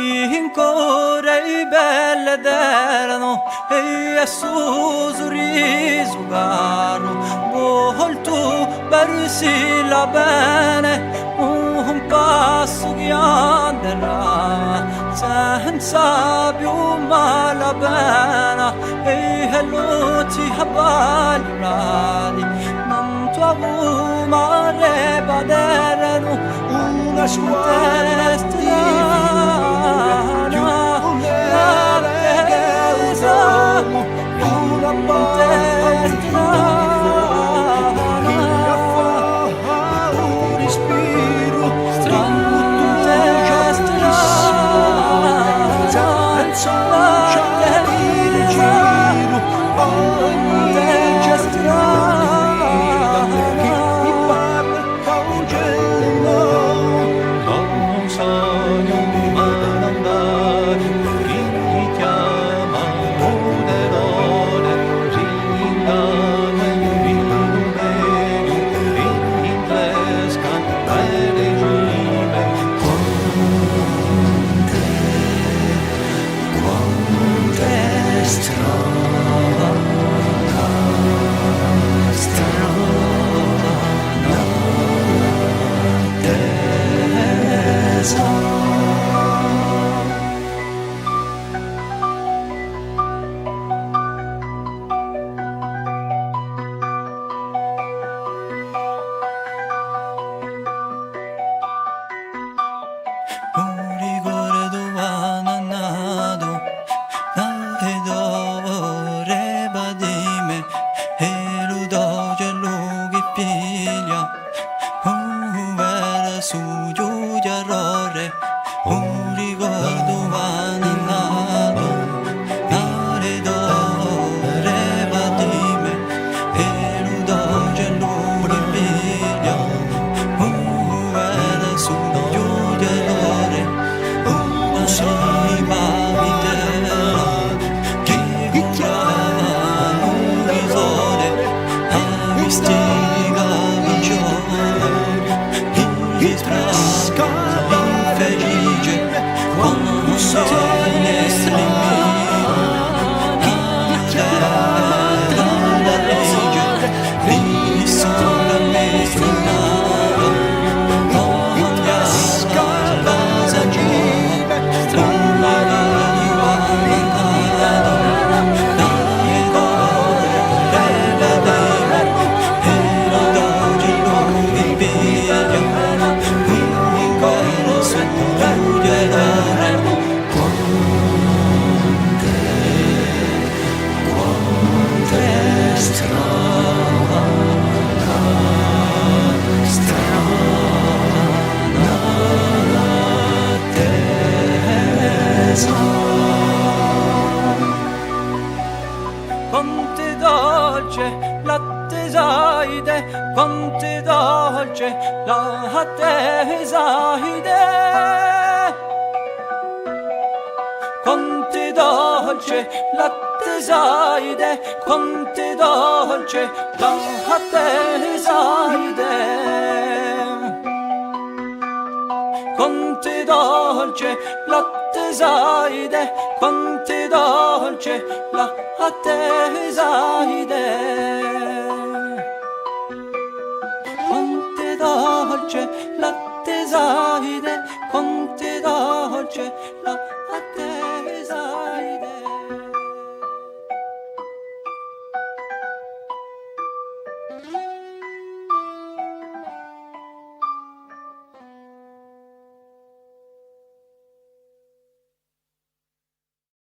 Rincorrei belle d'erano e a suo sorriso caro volto versi la bene un passo che andrà senza più mala pena e lo ti abbagliati non trovo male baderano una scuola strana una testa un respiro strano un ricordo annato nare d'ore badime e l'udoge l'ore piglia era su giude l'ore una sima vitera che curava un visore a mistiga vinciore il strasca felice quando sei nell'invito la legge vieni sopra me strinato con gli passaggeri strumare di guardato dai d'ore le vedere e l'odore non mi piglia Quante dolce l'attesaide, quante dolce l'attesaide, quante dolce l'attesaide, quante dolce l'attesaide, quante dolce l'attesaide, quante dolce l'attesaide, quante dolce l'attesaide, quante dolce